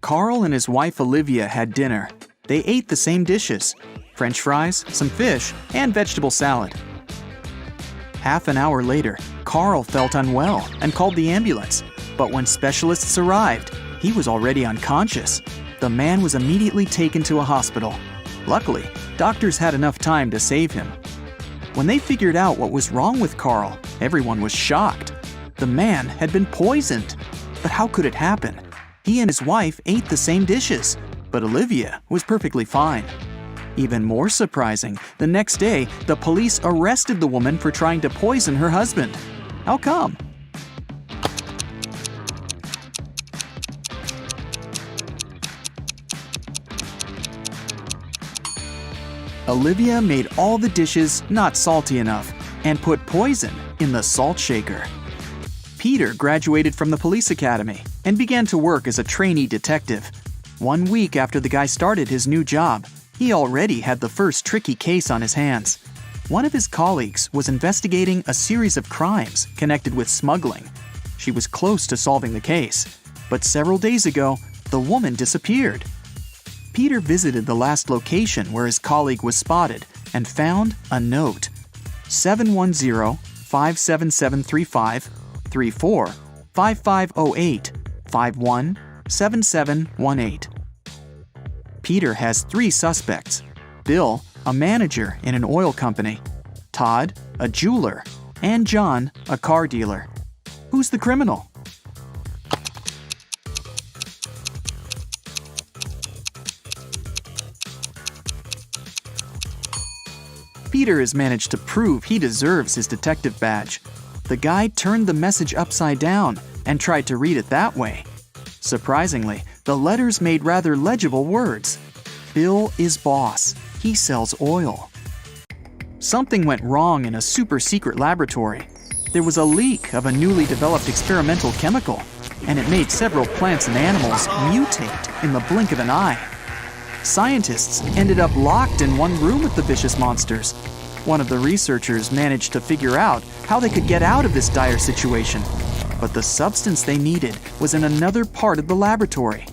Carl and his wife Olivia had dinner. They ate the same dishes: French fries, some fish, and vegetable salad. Half an hour later, Carl felt unwell and called the ambulance. But when specialists arrived, he was already unconscious. The man was immediately taken to a hospital. Luckily, doctors had enough time to save him. When they figured out what was wrong with Carl, everyone was shocked. The man had been poisoned. But how could it happen? He and his wife ate the same dishes, but Olivia was perfectly fine. Even more surprising, the next day, the police arrested the woman for trying to poison her husband. How come? Olivia made all the dishes not salty enough and put poison in the salt shaker. Peter graduated from the police academy and began to work as a trainee detective. 1 week after the guy started his new job, he already had the first tricky case on his hands. One of his colleagues was investigating a series of crimes connected with smuggling. She was close to solving the case, but several days ago, the woman disappeared. Peter visited the last location where his colleague was spotted and found a note: 710-57735, 34-5508, 51-7718. Peter has 3 suspects: Bill, a manager in an oil company; Todd, a jeweler; and John, a car dealer. Who's the criminal? Peter has managed to prove he deserves his detective badge. The guy turned the message upside down and tried to read it that way. Surprisingly, the letters made rather legible words. Bill is boss. He sells oil. Something went wrong in a super-secret laboratory. There was a leak of a newly developed experimental chemical, and it made several plants and animals mutate in the blink of an eye. Scientists ended up locked in one room with the vicious monsters. One of the researchers managed to figure out how they could get out of this dire situation, but the substance they needed was in another part of the laboratory.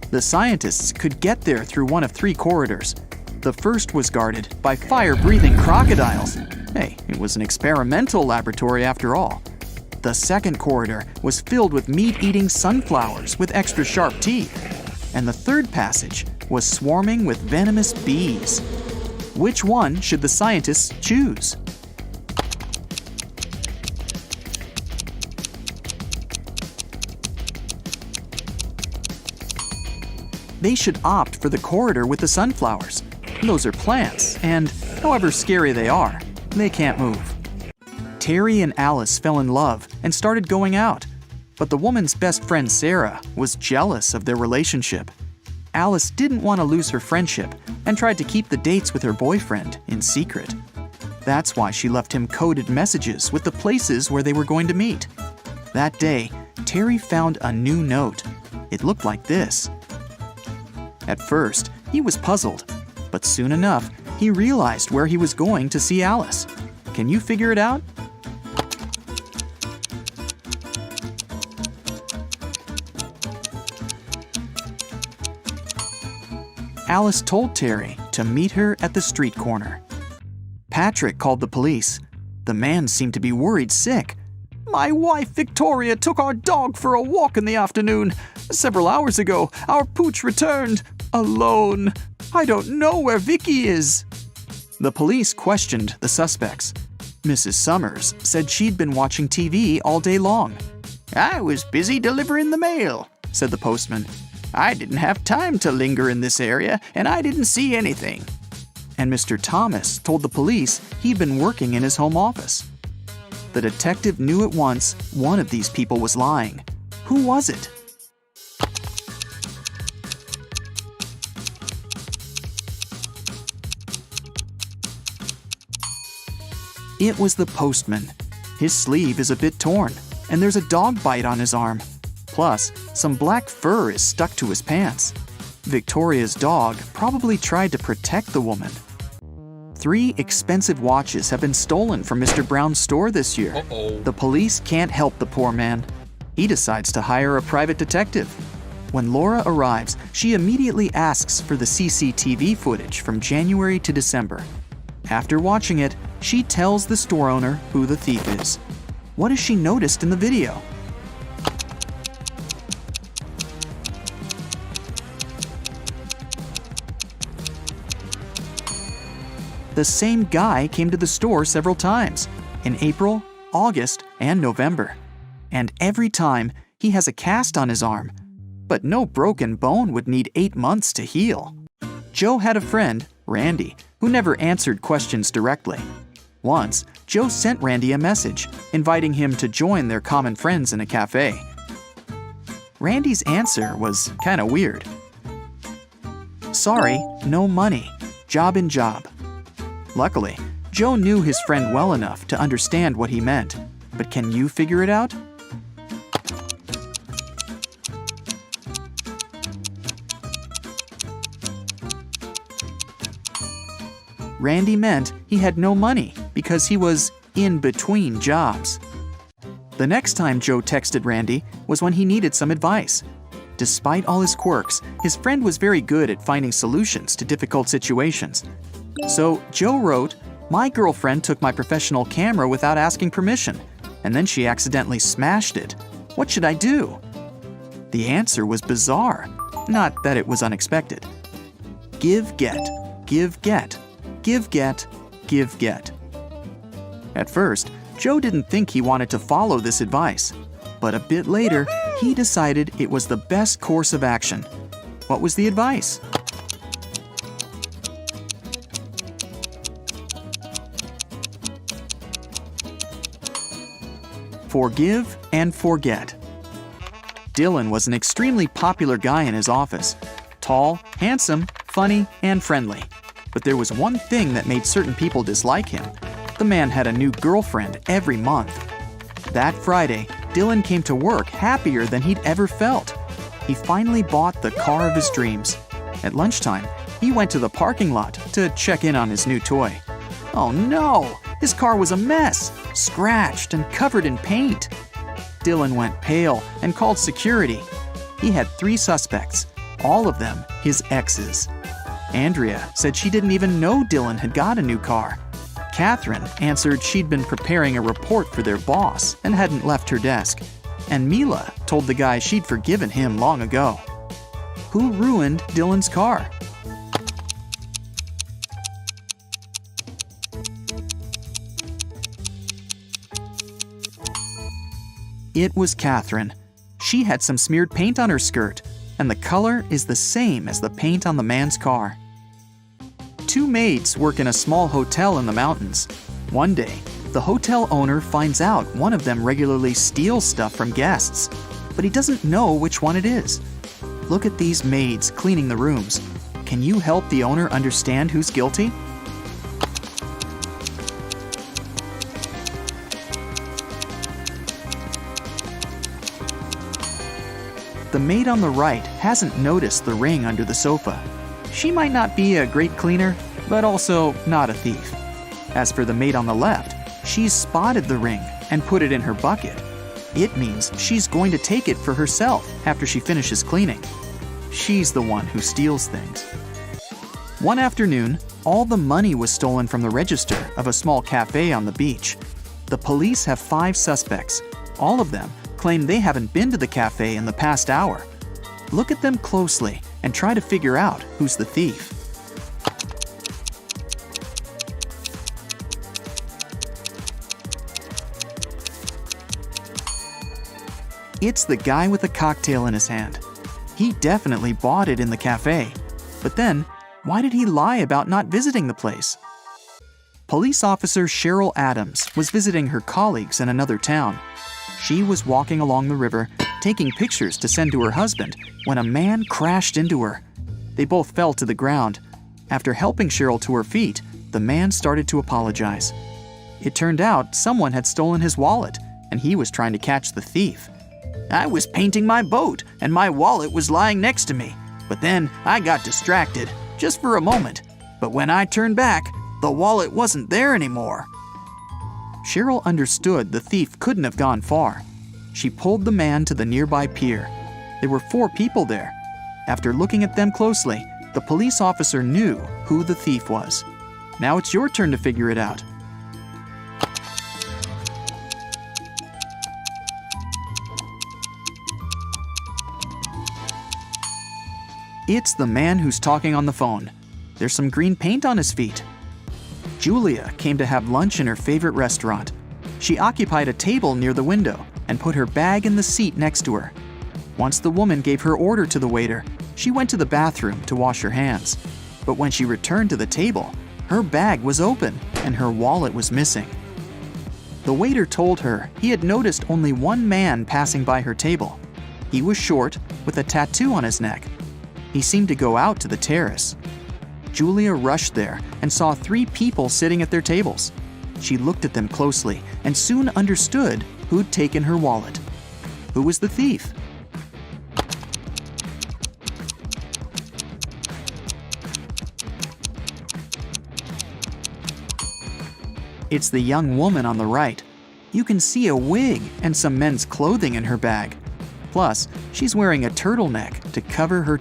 The scientists could get there through one of 3 corridors. The first was guarded by fire-breathing crocodiles. Hey, it was an experimental laboratory after all. The second corridor was filled with meat-eating sunflowers with extra sharp teeth. And the third passage was swarming with venomous bees. Which one should the scientists choose? They should opt for the corridor with the sunflowers. Those are plants, and however scary they are, they can't move. Terry and Alice fell in love and started going out, but the woman's best friend Sarah was jealous of their relationship. Alice didn't want to lose her friendship and tried to keep the dates with her boyfriend in secret. That's why she left him coded messages with the places where they were going to meet. That day, Terry found a new note. It looked like this. At first, he was puzzled, but soon enough, he realized where he was going to see Alice. Can you figure it out? Alice told Terry to meet her at the street corner. Patrick called the police. The man seemed to be worried sick. "My wife Victoria took our dog for a walk in the afternoon. Several hours ago, our pooch returned alone. I don't know where Vicky is." The police questioned the suspects. Mrs. Summers said she'd been watching TV all day long. "I was busy delivering the mail," said the postman. "I didn't have time to linger in this area, and I didn't see anything." And Mr. Thomas told the police he'd been working in his home office. The detective knew at once one of these people was lying. Who was it? It was the postman. His sleeve is a bit torn, and there's a dog bite on his arm. Plus, some black fur is stuck to his pants. Victoria's dog probably tried to protect the woman. 3 expensive watches have been stolen from Mr. Brown's store this year. The police can't help the poor man. He decides to hire a private detective. When Laura arrives, she immediately asks for the CCTV footage from January to December. After watching it, she tells the store owner who the thief is. What has she noticed in the video? The same guy came to the store several times, in April, August, and November. And every time, he has a cast on his arm. But no broken bone would need 8 months to heal. Joe had a friend, Randy, who never answered questions directly. Once, Joe sent Randy a message, inviting him to join their common friends in a cafe. Randy's answer was kinda weird. Sorry, no money. Job in job. Luckily, Joe knew his friend well enough to understand what he meant. But can you figure it out? Randy meant he had no money because he was in between jobs. The next time Joe texted Randy was when he needed some advice. Despite all his quirks, his friend was very good at finding solutions to difficult situations. So Joe wrote, "My girlfriend took my professional camera without asking permission, and then she accidentally smashed it. What should I do?" The answer was bizarre, not that it was unexpected. Give, get, give, get. Give, get, give, get. At first, Joe didn't think he wanted to follow this advice, but a bit later, he decided it was the best course of action. What was the advice? Forgive and forget. Dylan was an extremely popular guy in his office. Tall, handsome, funny, and friendly. But there was one thing that made certain people dislike him. The man had a new girlfriend every month. That Friday, Dylan came to work happier than he'd ever felt. He finally bought the car of his dreams. At lunchtime, he went to the parking lot to check in on his new toy. Oh no! His car was a mess, scratched and covered in paint. Dylan went pale and called security. He had 3 suspects, all of them his exes. Andrea said she didn't even know Dylan had got a new car. Catherine answered she'd been preparing a report for their boss and hadn't left her desk. And Mila told the guy she'd forgiven him long ago. Who ruined Dylan's car? It was Catherine. She had some smeared paint on her skirt, and the color is the same as the paint on the man's car. 2 maids work in a small hotel in the mountains. One day, the hotel owner finds out one of them regularly steals stuff from guests, but he doesn't know which one it is. Look at these maids cleaning the rooms. Can you help the owner understand who's guilty? The maid on the right hasn't noticed the ring under the sofa. She might not be a great cleaner, but also not a thief. As for the maid on the left, she's spotted the ring and put it in her bucket. It means she's going to take it for herself after she finishes cleaning. She's the one who steals things. One afternoon, all the money was stolen from the register of a small cafe on the beach. The police have 5 suspects. All of them claim they haven't been to the cafe in the past hour. Look at them closely and try to figure out who's the thief. It's the guy with the cocktail in his hand. He definitely bought it in the cafe. But then, why did he lie about not visiting the place? Police officer Cheryl Adams was visiting her colleagues in another town. She was walking along the river, taking pictures to send to her husband, when a man crashed into her. They both fell to the ground. After helping Cheryl to her feet, the man started to apologize. It turned out someone had stolen his wallet, and he was trying to catch the thief. "I was painting my boat, and my wallet was lying next to me. But then I got distracted, just for a moment. But when I turned back, the wallet wasn't there anymore." Cheryl understood the thief couldn't have gone far. She pulled the man to the nearby pier. There were 4 people there. After looking at them closely, the police officer knew who the thief was. Now it's your turn to figure it out. It's the man who's talking on the phone. There's some green paint on his feet. Julia came to have lunch in her favorite restaurant. She occupied a table near the window and put her bag in the seat next to her. Once the woman gave her order to the waiter, she went to the bathroom to wash her hands. But when she returned to the table, her bag was open and her wallet was missing. The waiter told her he had noticed only one man passing by her table. He was short, with a tattoo on his neck. He seemed to go out to the terrace. Julia rushed there and saw 3 people sitting at their tables. She looked at them closely and soon understood who'd taken her wallet. Who was the thief? It's the young woman on the right. You can see a wig and some men's clothing in her bag. Plus, she's wearing a turtleneck to cover her